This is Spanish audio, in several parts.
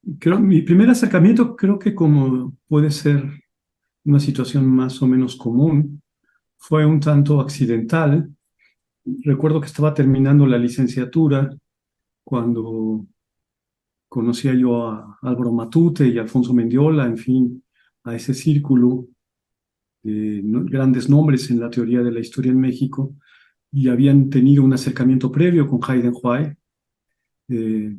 Mi primer acercamiento creo que como puede ser una situación más o menos común, fue un tanto accidental. Recuerdo que estaba terminando la licenciatura cuando conocía yo a Álvaro Matute y Alfonso Mendiola, en fin, a ese círculo de grandes nombres en la teoría de la historia en México, y habían tenido un acercamiento previo con Hayden White. eh,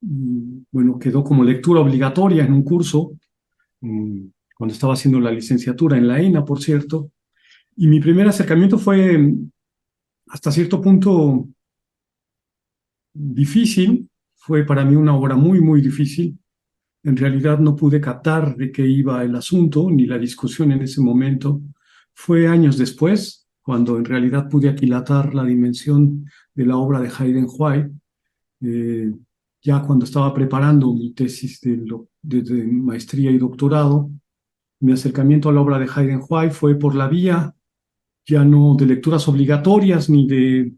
y, bueno, quedó como lectura obligatoria en un curso, mm, cuando estaba haciendo la licenciatura en la ENA, por cierto, y mi primer acercamiento fue hasta cierto punto difícil. Fue para mí una obra muy, muy difícil. En realidad no pude captar de qué iba el asunto ni la discusión en ese momento. Fue años después, cuando en realidad pude aquilatar la dimensión de la obra de Hayden White, eh, ya cuando estaba preparando mi tesis de maestría y doctorado. Mi acercamiento a la obra de Hayden White fue por la vía ya no de lecturas obligatorias ni de,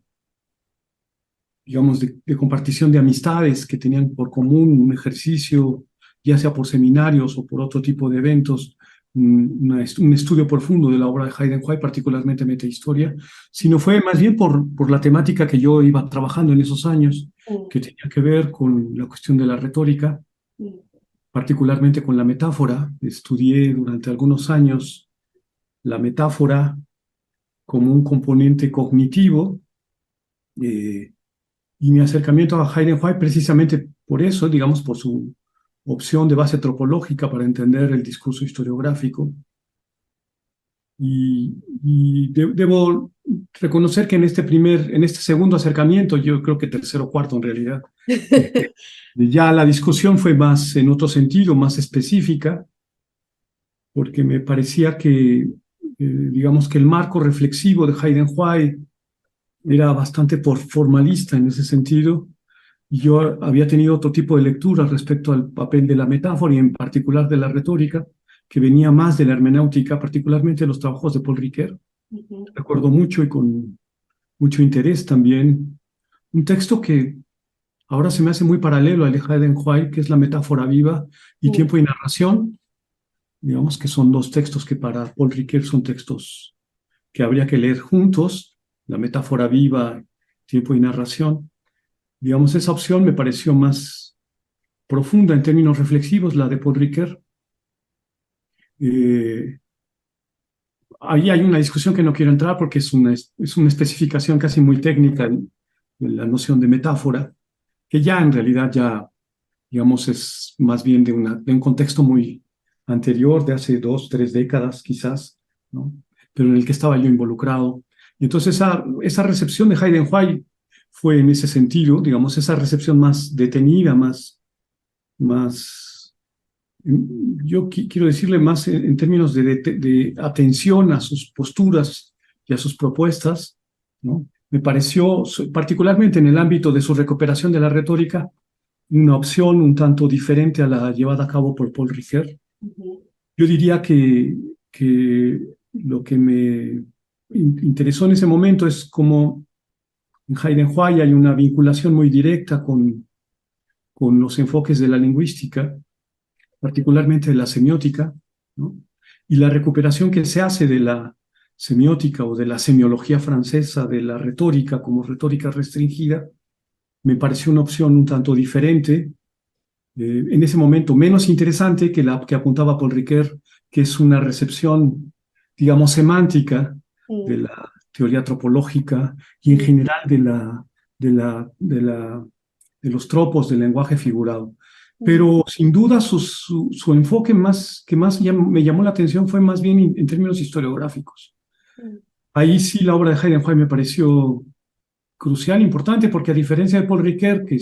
digamos, de compartición de amistades que tenían por común un ejercicio, ya sea por seminarios o por otro tipo de eventos, un estudio profundo de la obra de Hayden White, particularmente metahistoria, sino fue más bien por la temática que yo iba trabajando en esos años, Mm, que tenía que ver con la cuestión de la retórica, mm, particularmente con la metáfora. Estudié durante algunos años la metáfora como un componente cognitivo. eh, Y mi acercamiento a Hayden White precisamente por eso, digamos, por su opción de base antropológica para entender el discurso historiográfico. Debo reconocer que en este segundo acercamiento, yo creo que tercero o cuarto en realidad, ya la discusión fue más en otro sentido, más específica, porque me parecía que, digamos, que el marco reflexivo de Hayden White era bastante formalista en ese sentido. Yo había tenido otro tipo de lecturas respecto al papel de la metáfora y en particular de la retórica, que venía más de la hermenéutica, particularmente los trabajos de Paul Ricoeur. ujú, Recuerdo mucho y con mucho interés también un texto que ahora se me hace muy paralelo al de Hayden White, que es La metáfora viva y mm, Tiempo y narración. Digamos que son dos textos que para Paul Ricoeur son textos que habría que leer juntos, La metáfora viva, Tiempo y narración. Digamos, esa opción me pareció más profunda en términos reflexivos, la de Paul Ricoeur. Eh, Ahí hay una discusión que no quiero entrar porque es una especificación casi muy técnica en la noción de metáfora, que ya en realidad ya, digamos, es más bien de un contexto muy anterior, de hace 2, 3 décadas quizás, ¿no? Pero en el que estaba yo involucrado. Y entonces esa recepción de Hayden White fue en ese sentido, digamos, esa recepción más detenida, más yo quiero decirle más en términos de atención a sus posturas y a sus propuestas, ¿no? Me pareció, particularmente en el ámbito de su recuperación de la retórica, una opción un tanto diferente a la llevada a cabo por Paul Ricoeur. ujú, Yo diría que lo que me interesó en ese momento es cómo en Hayden White hay una vinculación muy directa con los enfoques de la lingüística, particularmente de la semiótica, ¿no? Y la recuperación que se hace de la semiótica o de la semiología francesa, de la retórica como retórica restringida, me pareció una opción un tanto diferente, en ese momento menos interesante que la que apuntaba Paul Ricoeur, que es una recepción, digamos, semántica de mm, la teoría antropológica y en mm, general de los tropos del lenguaje figurado. mm, Pero sin duda su enfoque que más me llamó la atención fue más bien en términos historiográficos. mm, Ahí sí la obra de Hayden White me pareció crucial, importante, porque a diferencia de Paul Ricoeur, que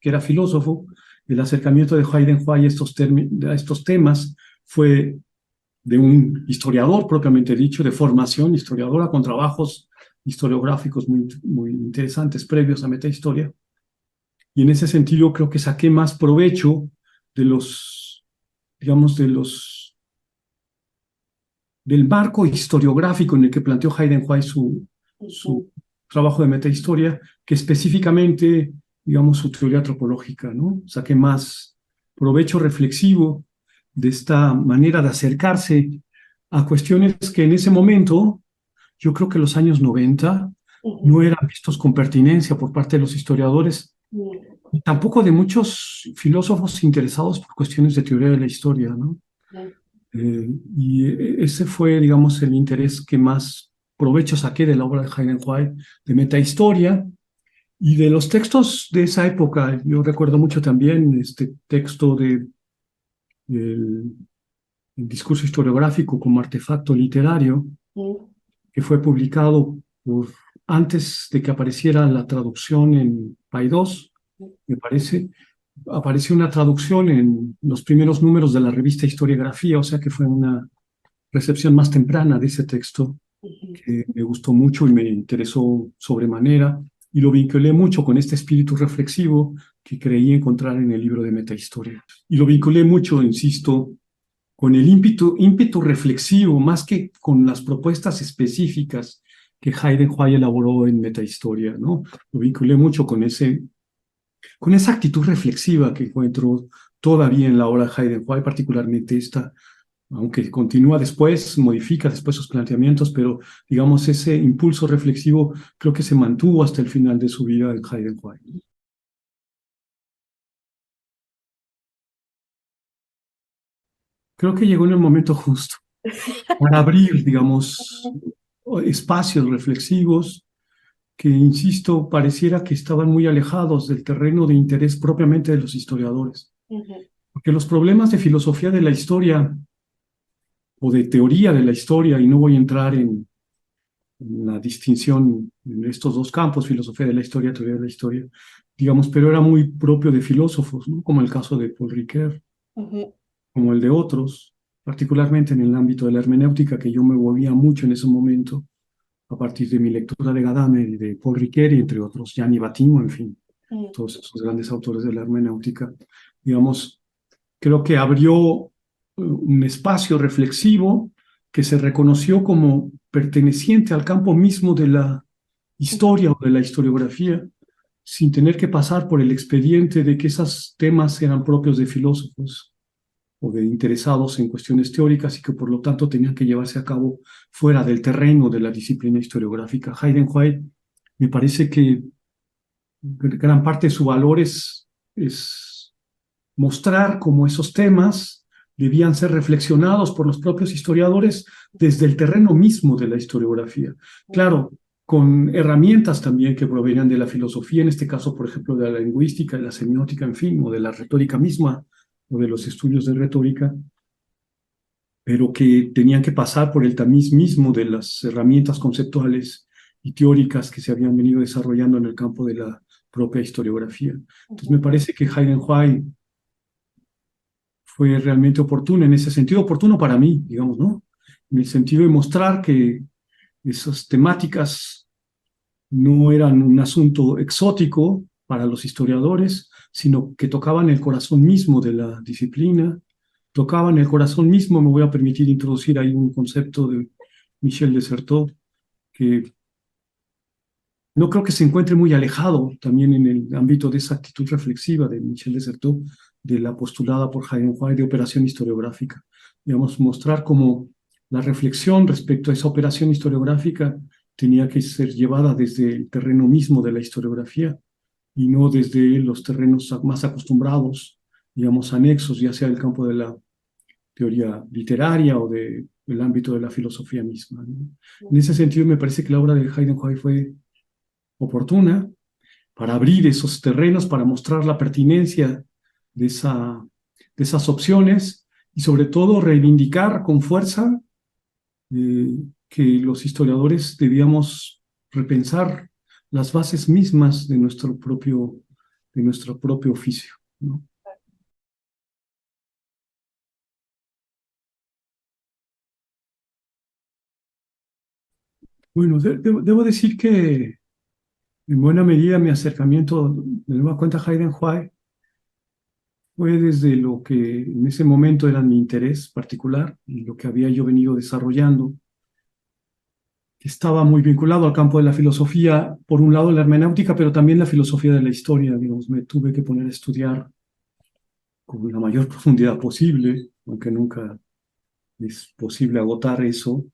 era filósofo, el acercamiento de Hayden White a estos temas fue de un historiador propiamente dicho, de formación historiadora, con trabajos historiográficos muy, muy interesantes previos a Metahistoria. Y en ese sentido creo que saqué más provecho de los, digamos, del marco historiográfico en el que planteó Hayden White su ujú, trabajo de metahistoria, que específicamente, digamos, su teoría antropológica, ¿no? Saqué más, provecho reflexivo de esta manera de acercarse a cuestiones que en ese momento, yo creo que los años 90, no eran vistos con pertinencia por parte de los historiadores, y tampoco de muchos filósofos interesados por cuestiones de teoría de la historia, ¿no? Y ese fue, digamos, el interés que más provecho saqué de la obra de Heidenreich, de metahistoria, y de los textos de esa época. Yo recuerdo mucho también este texto del el discurso historiográfico como artefacto literario, que fue publicado antes de que apareciera la traducción en Paidós, me parece. Apareció una traducción en los primeros números de la revista Historiografía, o sea que fue una recepción más temprana de ese texto que me gustó mucho y me interesó sobremanera, y lo vinculé mucho con este espíritu reflexivo que creí encontrar en el libro de Metahistoria. Y lo vinculé mucho, insisto, con el ímpetu reflexivo, más que con las propuestas específicas que Heidenreich elaboró en Metahistoria, ¿no? Lo vinculé mucho con esa actitud reflexiva que encuentro todavía en la obra de Heidenreich, particularmente esta, aunque continúa después, modifica después sus planteamientos, pero digamos ese impulso reflexivo creo que se mantuvo hasta el final de su vida en Heidenreich. Creo que llegó en el momento justo para abrir, digamos, espacios reflexivos que, insisto, pareciera que estaban muy alejados del terreno de interés propiamente de los historiadores. Porque los problemas de filosofía de la historia o de teoría de la historia, y no voy a entrar en la distinción en estos dos campos, filosofía de la historia, teoría de la historia, digamos, pero era muy propio de filósofos, ¿no? Como el caso de Paul Ricoeur, como el de otros, particularmente en el ámbito de la hermenéutica, que yo me movía mucho en ese momento, a partir de mi lectura de Gadamer y de Paul Ricoeur, y entre otros, Gianni Battimo, en fin, todos esos grandes autores de la hermenéutica, digamos, creo que abrió un espacio reflexivo que se reconoció como perteneciente al campo mismo de la historia o de la historiografía, sin tener que pasar por el expediente de que esos temas eran propios de filósofos o de interesados en cuestiones teóricas y que por lo tanto tenían que llevarse a cabo fuera del terreno de la disciplina historiográfica. Heidenreich me parece que gran parte de su valor es mostrar cómo esos temas debían ser reflexionados por los propios historiadores desde el terreno mismo de la historiografía. Claro, con herramientas también que provenían de la filosofía, en este caso, por ejemplo, de la lingüística, de la semiótica, en fin, o de la retórica misma, o de los estudios de retórica, pero que tenían que pasar por el tamiz mismo de las herramientas conceptuales y teóricas que se habían venido desarrollando en el campo de la propia historiografía. Entonces me parece que Heidenreich fue realmente oportuno, en ese sentido oportuno para mí, digamos, ¿no? En el sentido de mostrar que esas temáticas no eran un asunto exótico para los historiadores, sino que tocaban el corazón mismo de la disciplina, tocaban el corazón mismo. Me voy a permitir introducir ahí un concepto de Michel de Certeau, que no creo que se encuentre muy alejado también en el ámbito de esa actitud reflexiva de Michel de Certeau, de la postulada por Heidenreich de operación historiográfica. Digamos, mostrar cómo la reflexión respecto a esa operación historiográfica tenía que ser llevada desde el terreno mismo de la historiografía y no desde los terrenos más acostumbrados, digamos, anexos, ya sea del campo de la teoría literaria o del ámbito de la filosofía misma, ¿no? En ese sentido, me parece que la obra de Heidenreich fue oportuna para abrir esos terrenos, para mostrar la pertinencia de esas opciones y sobre todo reivindicar con fuerza que los historiadores debíamos repensar las bases mismas de nuestro propio oficio, ¿no? Bueno, debo decir que en buena medida mi acercamiento de nueva cuenta a Heidenreich fue desde lo que en ese momento era mi interés particular y lo que había yo venido desarrollando, que estaba muy vinculado al campo de la filosofía, por un lado la hermenéutica, pero también la filosofía de la historia. Digamos, me tuve que poner a estudiar con la mayor profundidad posible, aunque nunca es posible agotar eso,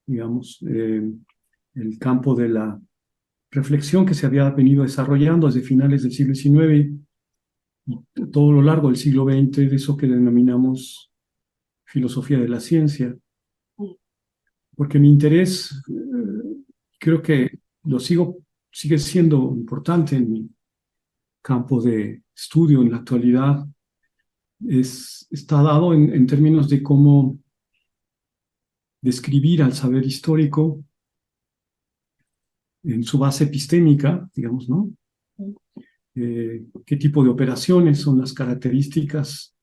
digamos, el campo de la reflexión que se había venido desarrollando desde finales del siglo XIX y todo lo largo del siglo XX, de eso que denominamos filosofía de la ciencia, porque mi interés, creo que sigue siendo importante en mi campo de estudio en la actualidad, está dado en términos de cómo describir al saber histórico en su base epistémica, digamos, ¿no? ¿Qué tipo de operaciones son las características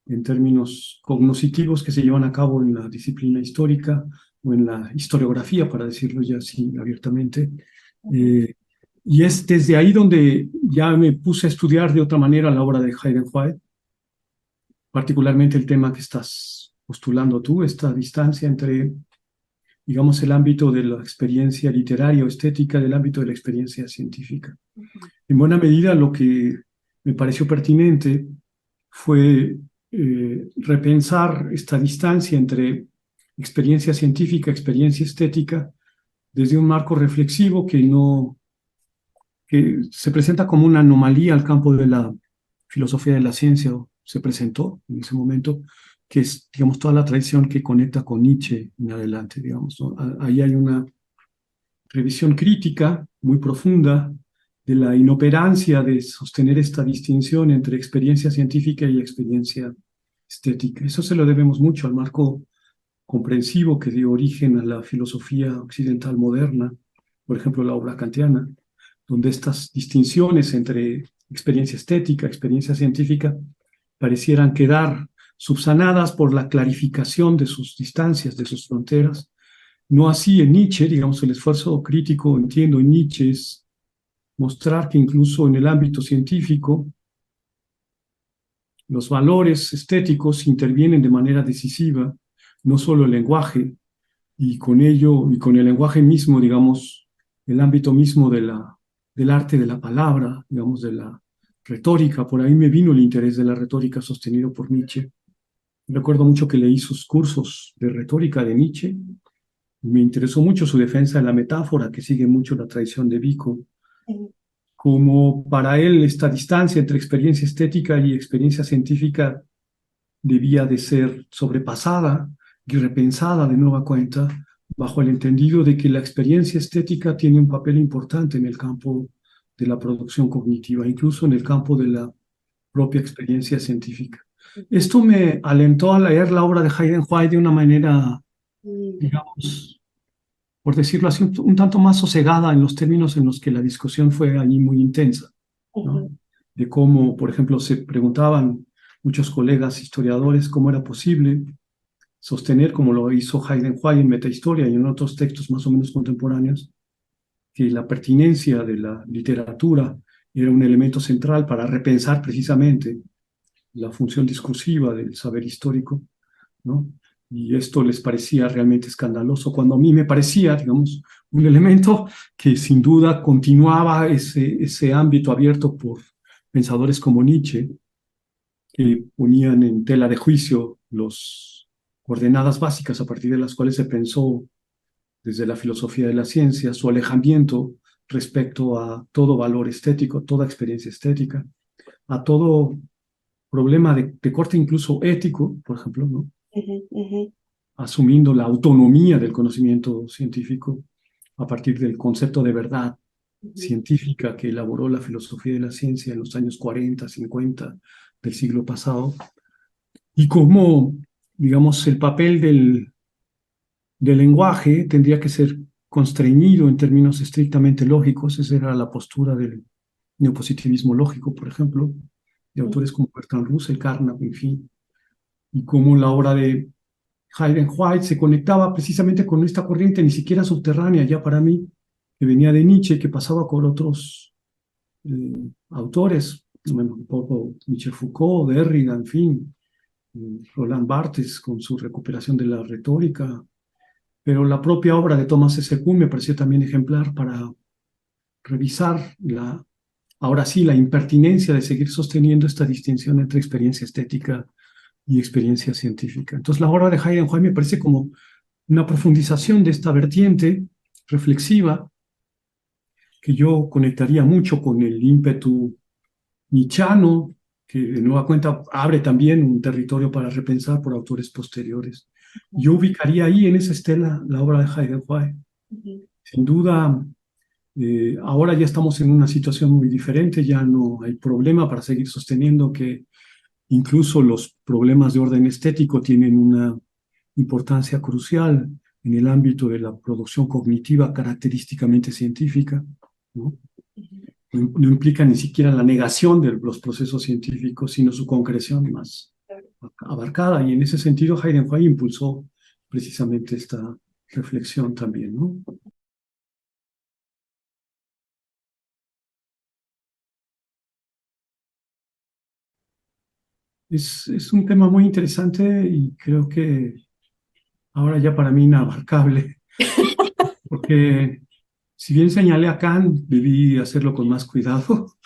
en términos cognoscitivos que se llevan a cabo en la disciplina histórica o en la historiografía, para decirlo ya así abiertamente? Y es desde ahí donde ya me puse a estudiar de otra manera la obra de Hayden White, particularmente el tema que estás postulando tú, esta distancia entre, digamos, el ámbito de la experiencia literaria o estética del ámbito de la experiencia científica. En buena medida, lo que me pareció pertinente fue repensar esta distancia entre experiencia científica, experiencia estética, desde un marco reflexivo que se presenta como una anomalía al campo de la filosofía de la ciencia, o se presentó en ese momento, que es, digamos, toda la tradición que conecta con Nietzsche en adelante, digamos, ¿no? Ahí hay una revisión crítica muy profunda de la inoperancia de sostener esta distinción entre experiencia científica y experiencia estética. Eso se lo debemos mucho al marco comprensivo que dio origen a la filosofía occidental moderna, por ejemplo, la obra kantiana, donde estas distinciones entre experiencia estética, experiencia científica, parecieran quedar subsanadas por la clarificación de sus distancias, de sus fronteras. No así en Nietzsche, digamos, el esfuerzo crítico, entiendo, en Nietzsche es mostrar que incluso en el ámbito científico los valores estéticos intervienen de manera decisiva, no solo el lenguaje, y con ello, y con el lenguaje mismo, digamos, el ámbito mismo del arte de la palabra, digamos, de la retórica. Por ahí me vino el interés de la retórica sostenido por Nietzsche. Recuerdo mucho que leí sus cursos de retórica de Nietzsche. Me interesó mucho su defensa de la metáfora, que sigue mucho la tradición de Vico, como para él esta distancia entre experiencia estética y experiencia científica debía de ser sobrepasada y repensada de nueva cuenta, bajo el entendido de que la experiencia estética tiene un papel importante en el campo de la producción cognitiva, incluso en el campo de la propia experiencia científica. Esto me alentó a leer la obra de Hayden White de una manera, digamos, por decirlo así, un tanto más sosegada en los términos en los que la discusión fue allí muy intensa, ¿no? De cómo, por ejemplo, se preguntaban muchos colegas historiadores cómo era posible sostener, como lo hizo Hayden White en Metahistoria y en otros textos más o menos contemporáneos, que la pertinencia de la literatura era un elemento central para repensar precisamente la función discursiva del saber histórico, ¿no? Y esto les parecía realmente escandaloso, cuando a mí me parecía, digamos, un elemento que sin duda continuaba ese ámbito abierto por pensadores como Nietzsche, que ponían en tela de juicio las coordenadas básicas a partir de las cuales se pensó desde la filosofía de la ciencia su alejamiento respecto a todo valor estético, toda experiencia estética, a todo problema de corte incluso ético, por ejemplo, ¿no? Asumiendo la autonomía del conocimiento científico a partir del concepto de verdad científica que elaboró la filosofía de la ciencia en los años 40, 50 del siglo pasado, y cómo, digamos, el papel del lenguaje tendría que ser constreñido en términos estrictamente lógicos. Esa era la postura del neopositivismo lógico, por ejemplo, de autores como Bertrand Russell, Carnap, en fin, y cómo la obra de Hayden White se conectaba precisamente con esta corriente ni siquiera subterránea ya para mí, que venía de Nietzsche, que pasaba con otros autores, bueno, un poco Michel Foucault, Derrida, en fin, Roland Barthes con su recuperación de la retórica, pero la propia obra de Thomas S. Kuhn me pareció también ejemplar para revisar la ahora sí, la impertinencia de seguir sosteniendo esta distinción entre experiencia estética y experiencia científica. Entonces, la obra de Heidenreich me parece como una profundización de esta vertiente reflexiva que yo conectaría mucho con el ímpetu nietzscheano, que de nueva cuenta abre también un territorio para repensar por autores posteriores. Yo ubicaría ahí en esa estela la obra de Heidenreich. Sin duda, ahora ya estamos en una situación muy diferente, ya no hay problema para seguir sosteniendo que incluso los problemas de orden estético tienen una importancia crucial en el ámbito de la producción cognitiva característicamente científica, ¿no? No implica ni siquiera la negación de los procesos científicos, sino su concreción más abarcada. Y en ese sentido, Heidenreich impulsó precisamente esta reflexión también, ¿no? Es un tema muy interesante y creo que ahora ya para mí inabarcable, porque si bien señalé a Kant, debí hacerlo con más cuidado,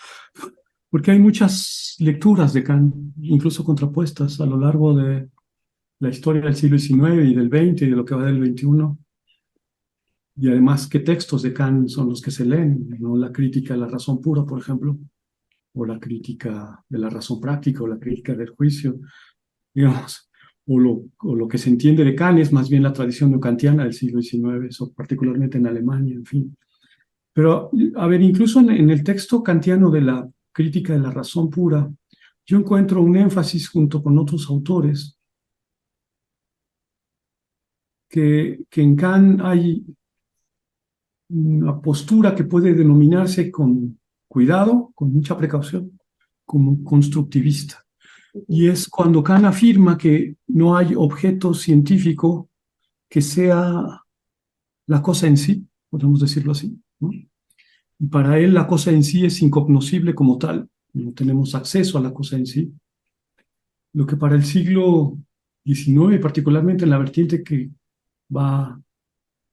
porque hay muchas lecturas de Kant, incluso contrapuestas a lo largo de la historia del siglo XIX y del XX y de lo que va del XXI. Y además, ¿qué textos de Kant son los que se leen? ¿No? La crítica a la razón pura, por ejemplo, o la crítica de la razón práctica, o la crítica del juicio, digamos, o lo que se entiende de Kant es más bien la tradición neocantiana del siglo XIX, eso particularmente en Alemania, en fin. Pero, a ver, incluso en el texto kantiano de la crítica de la razón pura, yo encuentro un énfasis junto con otros autores que en Kant hay una postura que puede denominarse con cuidado, con mucha precaución, como constructivista. Y es cuando Kant afirma que no hay objeto científico que sea la cosa en sí, podemos decirlo así, ¿no? Y para él la cosa en sí es incognoscible como tal, no tenemos acceso a la cosa en sí. Lo que para el siglo XIX, particularmente en la vertiente que va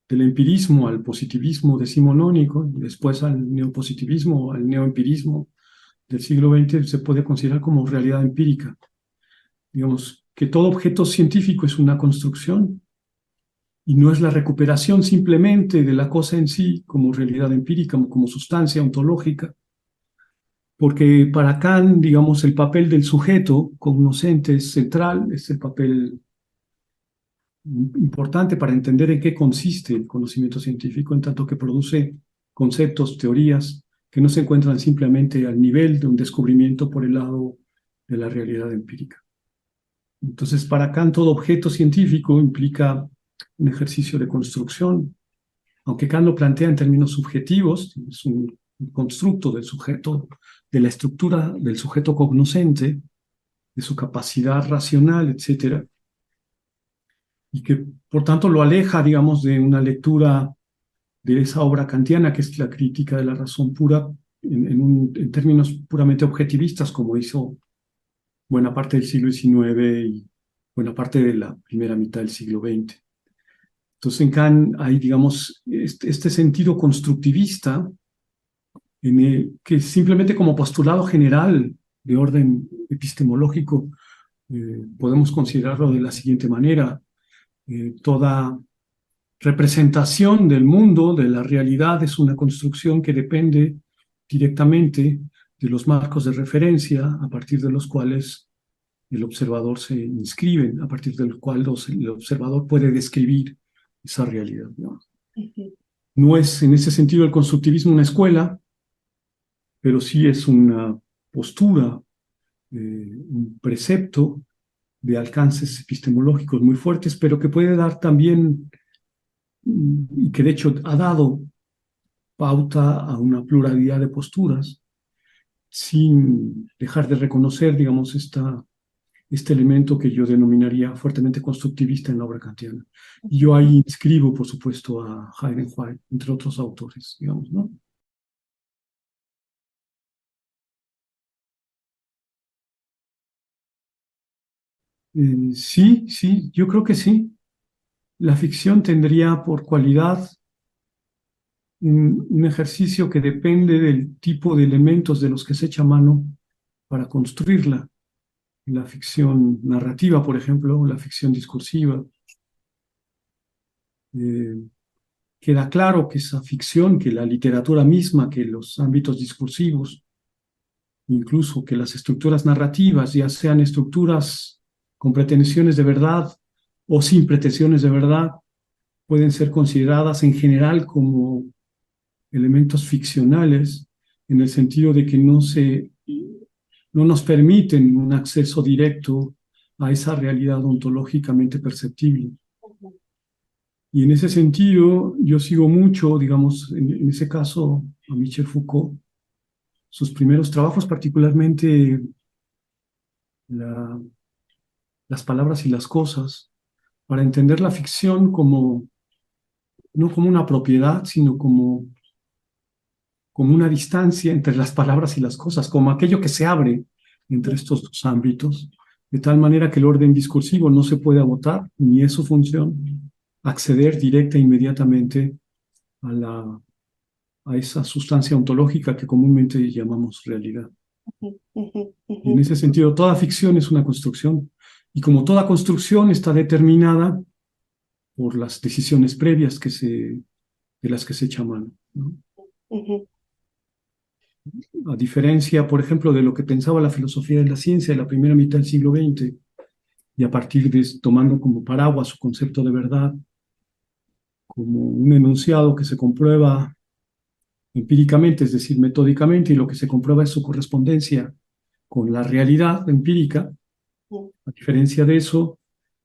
del empirismo al positivismo decimonónico, después al neopositivismo, al neoempirismo del siglo XX, se puede considerar como realidad empírica. Digamos que todo objeto científico es una construcción y no es la recuperación simplemente de la cosa en sí como realidad empírica, como sustancia ontológica, porque para Kant, digamos, el papel del sujeto cognoscente es central, es el papel importante para entender en qué consiste el conocimiento científico, en tanto que produce conceptos, teorías que no se encuentran simplemente al nivel de un descubrimiento por el lado de la realidad empírica. Entonces, para Kant, todo objeto científico implica un ejercicio de construcción, aunque Kant lo plantea en términos subjetivos, es un constructo del sujeto, de la estructura del sujeto cognoscente, de su capacidad racional, etcétera, y que por tanto lo aleja, digamos, de una lectura de esa obra kantiana que es la crítica de la razón pura en términos puramente objetivistas, como hizo buena parte del siglo XIX y buena parte de la primera mitad del siglo XX. Entonces en Kant hay, digamos, este sentido constructivista que simplemente como postulado general de orden epistemológico podemos considerarlo de la siguiente manera. Toda representación del mundo, de la realidad, es una construcción que depende directamente de los marcos de referencia a partir de los cuales el observador se inscribe, a partir del cual el observador puede describir esa realidad, ¿no? No es en ese sentido el constructivismo una escuela, pero sí es una postura, un precepto de alcances epistemológicos muy fuertes, pero que puede dar también, y que de hecho ha dado pauta a una pluralidad de posturas, sin dejar de reconocer, digamos, este elemento que yo denominaría fuertemente constructivista en la obra kantiana. Y yo ahí inscribo, por supuesto, a Heidenreich, entre otros autores, digamos, ¿no? Sí, sí, yo creo que sí. La ficción tendría por cualidad un ejercicio que depende del tipo de elementos de los que se echa mano para construirla. La ficción narrativa, por ejemplo, la ficción discursiva. Eh, Queda claro que esa ficción, que la literatura misma, que los ámbitos discursivos, incluso que las estructuras narrativas, ya sean estructuras con pretensiones de verdad o sin pretensiones de verdad, pueden ser consideradas en general como elementos ficcionales, en el sentido de que no nos permiten un acceso directo a esa realidad ontológicamente perceptible. Y en ese sentido, yo sigo mucho, digamos, en ese caso, a Michel Foucault, sus primeros trabajos, particularmente la, las palabras y las cosas, para entender la ficción como, no como una propiedad, sino como una distancia entre las palabras y las cosas, como aquello que se abre entre estos dos ámbitos, de tal manera que el orden discursivo no se puede agotar, ni es su función acceder directa e inmediatamente a a esa sustancia ontológica que comúnmente llamamos realidad. Y en ese sentido, toda ficción es una construcción, y como toda construcción está determinada por las decisiones previas de las que se echa mano, ¿no? A diferencia, por ejemplo, de lo que pensaba la filosofía de la ciencia de la primera mitad del siglo XX, y a partir de tomando como paraguas su concepto de verdad, como un enunciado que se comprueba empíricamente, es decir, metódicamente, y lo que se comprueba es su correspondencia con la realidad empírica. A diferencia de eso,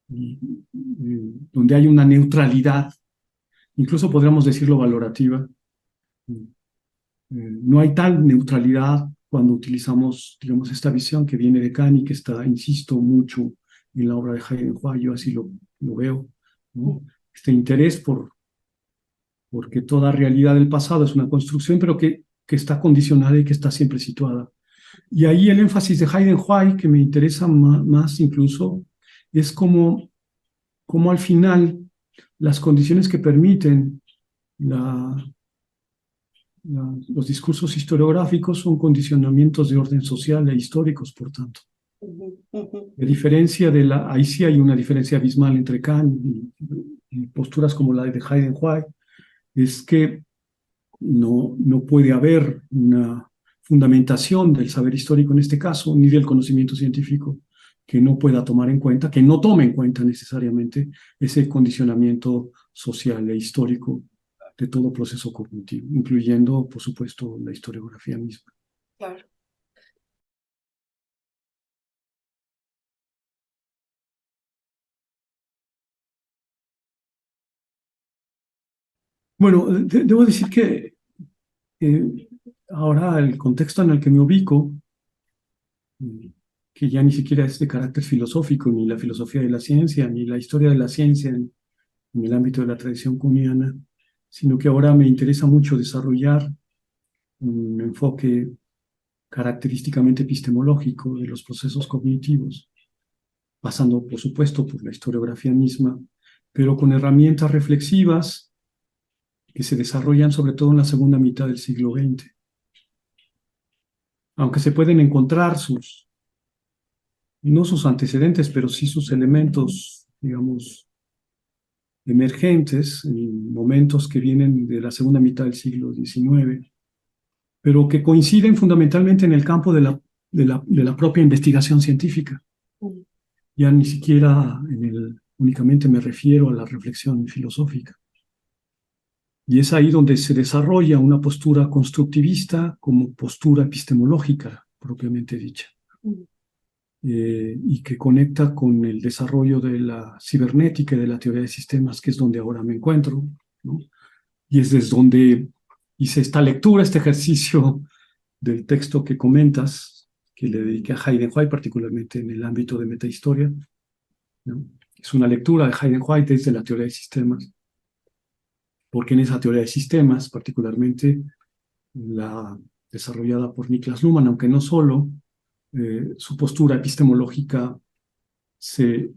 donde hay una neutralidad, incluso podríamos decirlo valorativa, no hay tal neutralidad cuando utilizamos, digamos, esta visión que viene de Kant y que está, insisto, mucho en la obra de Heidegger. Yo así lo veo, ¿no? Este interés porque toda realidad del pasado es una construcción, pero que está condicionada y que está siempre situada. Y ahí el énfasis de Heidegger, que me interesa más incluso, es como al final las condiciones que permiten la, los discursos historiográficos son condicionamientos de orden social e históricos, por tanto. A diferencia ahí sí hay una diferencia abismal entre Kant y posturas como la de Heidegger, es que no puede haber una fundamentación del saber histórico en este caso, ni del conocimiento científico, que no pueda tomar en cuenta, que no tome en cuenta necesariamente ese condicionamiento social e histórico de todo proceso cognitivo, incluyendo, por supuesto, la historiografía misma. Claro. Bueno, debo decir que ahora el contexto en el que me ubico, que ya ni siquiera es de carácter filosófico, ni la filosofía de la ciencia, ni la historia de la ciencia en el ámbito de la tradición kuhniana, sino que ahora me interesa mucho desarrollar un enfoque característicamente epistemológico de los procesos cognitivos, pasando, por supuesto, por la historiografía misma, pero con herramientas reflexivas que se desarrollan sobre todo en la segunda mitad del siglo XX. Aunque se pueden encontrar no sus antecedentes, pero sí sus elementos, digamos, emergentes en momentos que vienen de la segunda mitad del siglo XIX, pero que coinciden fundamentalmente en el campo de la propia investigación científica. Ya ni siquiera únicamente me refiero a la reflexión filosófica. Y es ahí donde se desarrolla una postura constructivista como postura epistemológica, propiamente dicha, y que conecta con el desarrollo de la cibernética y de la teoría de sistemas, que es donde ahora me encuentro, ¿no? Y es desde donde hice esta lectura, este ejercicio del texto que comentas, que le dediqué a Heidegger, particularmente en el ámbito de metahistoria, ¿no? Es una lectura de Heidegger desde la teoría de sistemas, porque en esa teoría de sistemas, particularmente la desarrollada por Niklas Luhmann, aunque no solo, su postura epistemológica se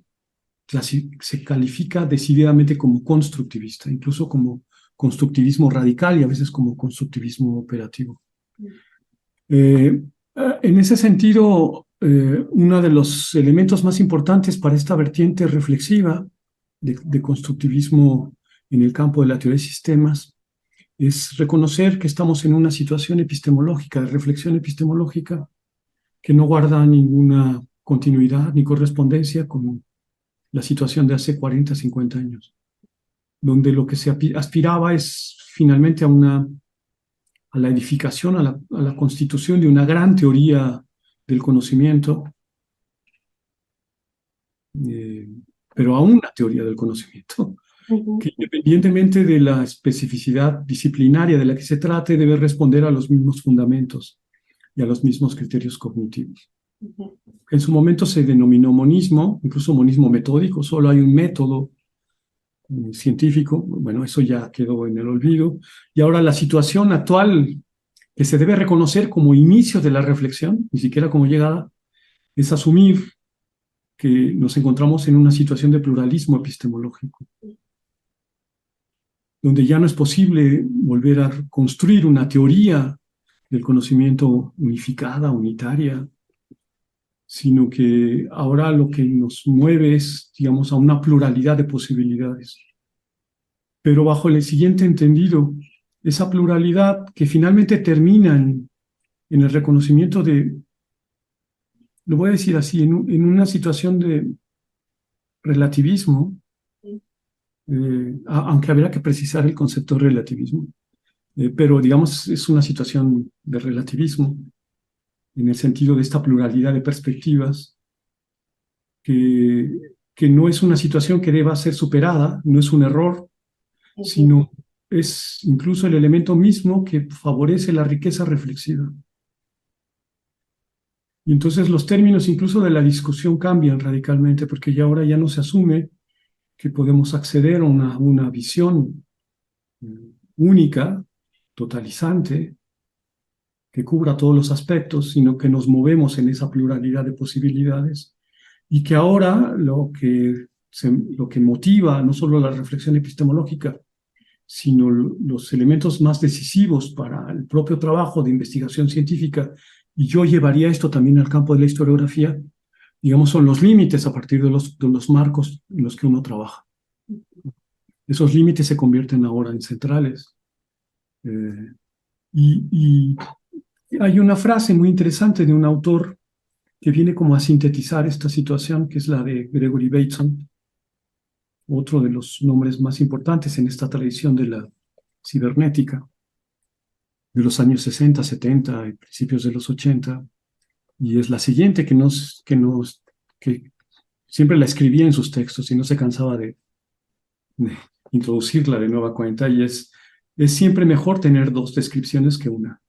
califica decididamente como constructivista, incluso como constructivismo radical y a veces como constructivismo operativo. En ese sentido, uno de los elementos más importantes para esta vertiente reflexiva de constructivismo en el campo de la teoría de sistemas es reconocer que estamos en una situación epistemológica, de reflexión epistemológica, que no guarda ninguna continuidad ni correspondencia con la situación de hace 40, 50 años, donde lo que se aspiraba es finalmente a la edificación, a la constitución de una gran teoría del conocimiento, pero a una teoría del conocimiento, que independientemente de la especificidad disciplinaria de la que se trate, debe responder a los mismos fundamentos y a los mismos criterios cognitivos. En su momento se denominó monismo, incluso monismo metódico, solo hay un método científico, bueno, eso ya quedó en el olvido, y ahora la situación actual que se debe reconocer como inicio de la reflexión, ni siquiera como llegada, es asumir que nos encontramos en una situación de pluralismo epistemológico, donde ya no es posible volver a construir una teoría del conocimiento unificada, unitaria, sino que ahora lo que nos mueve es, digamos, a una pluralidad de posibilidades. Pero bajo el siguiente entendido, esa pluralidad que finalmente termina en el reconocimiento de, lo voy a decir así, en una situación de relativismo, aunque habría que precisar el concepto de relativismo, pero digamos es una situación de relativismo en el sentido de esta pluralidad de perspectivas, que no es una situación que deba ser superada, no es un error, sino es incluso el elemento mismo que favorece la riqueza reflexiva. Y entonces los términos incluso de la discusión cambian radicalmente, porque ya ahora ya no se asume que podemos acceder a una visión única, totalizante, que cubra todos los aspectos, sino que nos movemos en esa pluralidad de posibilidades y que ahora lo que motiva no solo la reflexión epistemológica, sino los elementos más decisivos para el propio trabajo de investigación científica, y yo llevaría esto también al campo de la historiografía, digamos, son los límites a partir de los marcos en los que uno trabaja. Esos límites se convierten ahora en centrales. Y hay una frase muy interesante de un autor que viene como a sintetizar esta situación, que es la de Gregory Bateson, otro de los nombres más importantes en esta tradición de la cibernética, de los años 60, 70 y principios de los 80, y es la siguiente que siempre la escribía en sus textos y no se cansaba de introducirla de nueva cuenta, y es siempre mejor tener dos descripciones que una.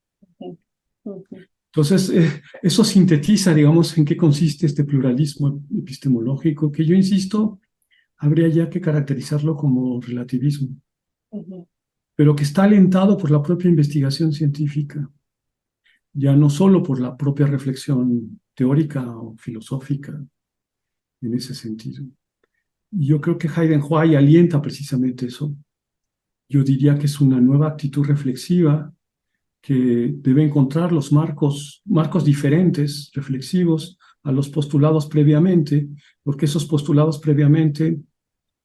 Entonces, eso sintetiza, digamos, en qué consiste este pluralismo epistemológico, que yo insisto, habría ya que caracterizarlo como relativismo, pero que está alentado por la propia investigación científica, ya no solo por la propia reflexión teórica o filosófica en ese sentido. Y yo creo que Hayden-Hua alienta precisamente eso. Yo diría que es una nueva actitud reflexiva que debe encontrar los marcos diferentes, reflexivos, a los postulados previamente, porque esos postulados previamente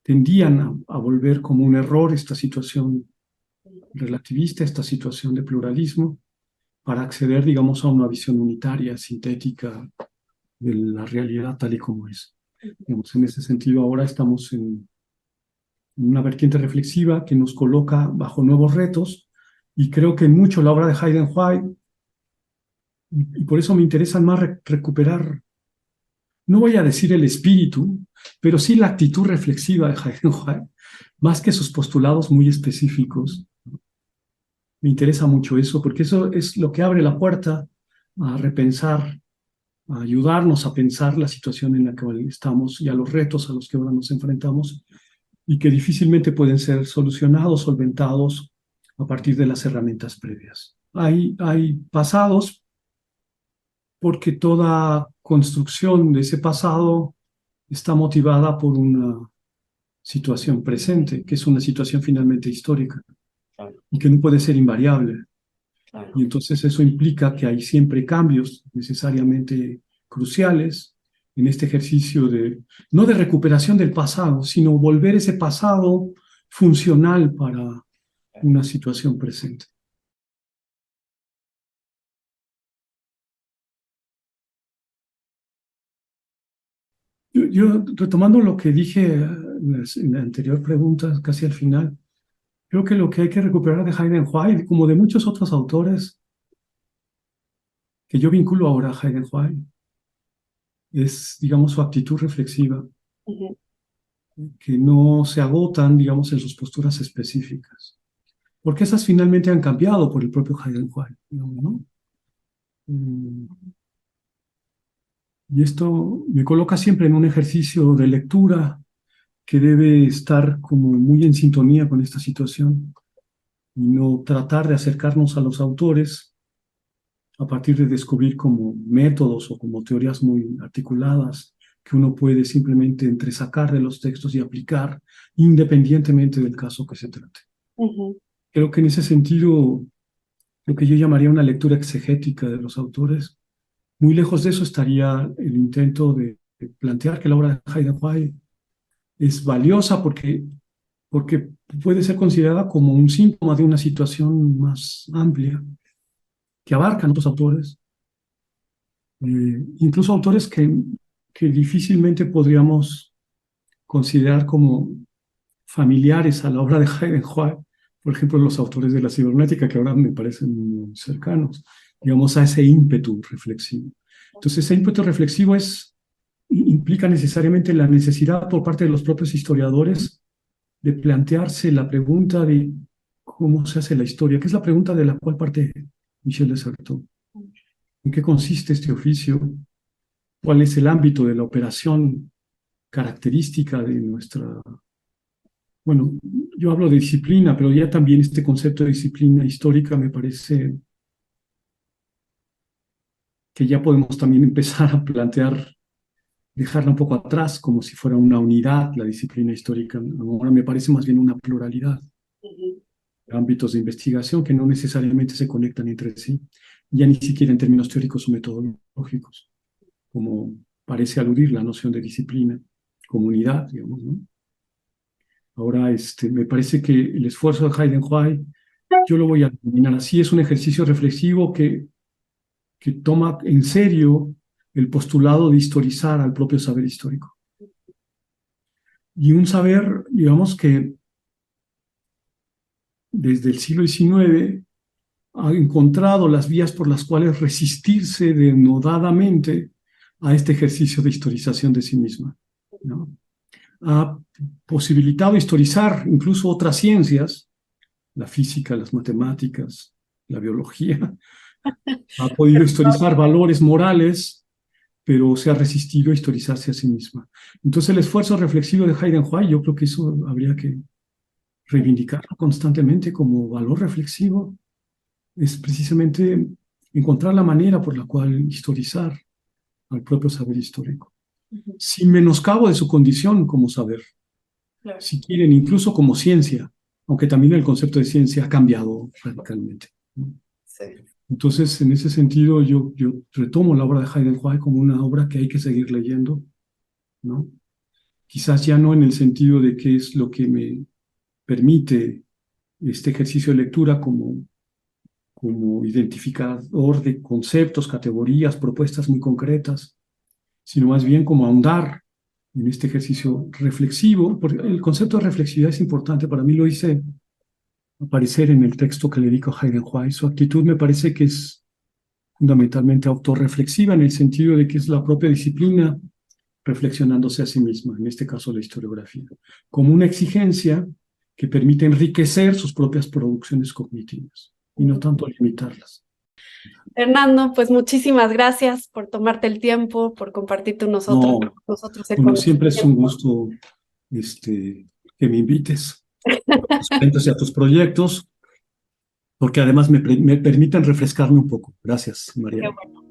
tendían a volver como un error esta situación relativista, esta situación de pluralismo, para acceder, digamos, a una visión unitaria, sintética de la realidad tal y como es. Digamos, en ese sentido, ahora estamos en una vertiente reflexiva que nos coloca bajo nuevos retos, y creo que mucho la obra de Hayden-Hua, y por eso me interesa más recuperar, no voy a decir el espíritu, pero sí la actitud reflexiva de Hayden-Hua, más que sus postulados muy específicos. Me interesa mucho eso, porque eso es lo que abre la puerta a repensar, a ayudarnos a pensar la situación en la que estamos y a los retos a los que ahora nos enfrentamos, y que difícilmente pueden ser solucionados, solventados a partir de las herramientas previas. Hay pasados, porque toda construcción de ese pasado está motivada por una situación presente, que es una situación finalmente histórica. y que no puede ser invariable. Claro. Y entonces eso implica que hay siempre cambios necesariamente cruciales en este ejercicio no de recuperación del pasado, sino volver ese pasado funcional para una situación presente. Yo, retomando lo que dije en la anterior pregunta, casi al final, creo que lo que hay que recuperar de Heidenreich, como de muchos otros autores que yo vinculo ahora a Heidenreich, es, digamos, su actitud reflexiva, Ujú. que no se agotan, digamos, en sus posturas específicas, porque esas finalmente han cambiado por el propio Heidenreich, digamos, ¿no? Y esto me coloca siempre en un ejercicio de lectura que debe estar como muy en sintonía con esta situación y no tratar de acercarnos a los autores a partir de descubrir como métodos o como teorías muy articuladas que uno puede simplemente entresacar de los textos y aplicar independientemente del caso que se trate. Ujú. Creo que en ese sentido, lo que yo llamaría una lectura exegética de los autores, muy lejos de eso estaría el intento de plantear que la obra de Heidenreich es valiosa porque puede ser considerada como un síntoma de una situación más amplia que abarcan otros autores, incluso autores que difícilmente podríamos considerar como familiares a la obra de Heidenreich, por ejemplo, los autores de la cibernética, que ahora me parecen muy cercanos, digamos, a ese ímpetu reflexivo. Entonces, ese ímpetu reflexivo implica necesariamente la necesidad por parte de los propios historiadores de plantearse la pregunta de cómo se hace la historia, que es la pregunta de la cual parte Michel de Certeau. ¿En qué consiste este oficio? ¿Cuál es el ámbito de la operación característica de nuestra... Bueno, yo hablo de disciplina, pero ya también este concepto de disciplina histórica me parece que ya podemos también empezar a plantear, dejarla un poco atrás como si fuera una unidad, la disciplina histórica. Ahora me parece más bien una pluralidad Ujú. de ámbitos de investigación que no necesariamente se conectan entre sí, ya ni siquiera en términos teóricos o metodológicos, como parece aludir la noción de disciplina, comunidad, digamos, ¿no? Ahora, me parece que el esfuerzo de Heidenreich, yo lo voy a denominar así, es un ejercicio reflexivo que toma en serio el postulado de historizar al propio saber histórico. Y un saber, digamos, que desde el siglo XIX ha encontrado las vías por las cuales resistirse denodadamente a este ejercicio de historización de sí misma, ¿no? Ha posibilitado historizar incluso otras ciencias, la física, las matemáticas, la biología, ha podido historizar valores morales, pero se ha resistido a historizarse a sí misma. Entonces el esfuerzo reflexivo de Heidenreich, yo creo que eso habría que reivindicarlo constantemente como valor reflexivo, es precisamente encontrar la manera por la cual historizar al propio saber histórico, Ujú. sin menoscabo de su condición como saber, Claro. si quieren, incluso como ciencia, aunque también el concepto de ciencia ha cambiado radicalmente, ¿no? Sí. Entonces, en ese sentido, yo retomo la obra de Heidenreich como una obra que hay que seguir leyendo, ¿no? Quizás ya no en el sentido de qué es lo que me permite este ejercicio de lectura como identificador de conceptos, categorías, propuestas muy concretas, sino más bien como ahondar en este ejercicio reflexivo, porque el concepto de reflexividad es importante, para mí lo hice aparecer en el texto que le dedico a Heidenreich. Su actitud me parece que es fundamentalmente autorreflexiva en el sentido de que es la propia disciplina reflexionándose a sí misma, en este caso la historiografía, como una exigencia que permite enriquecer sus propias producciones cognitivas y no tanto limitarlas. Fernando, pues muchísimas gracias por tomarte el tiempo, por compartir con nosotros, No, nosotros el como siempre es un conocimiento. gusto que me invites a tus eventos y a tus proyectos, porque además me permiten refrescarme un poco. Gracias, Qué Mariana. bueno.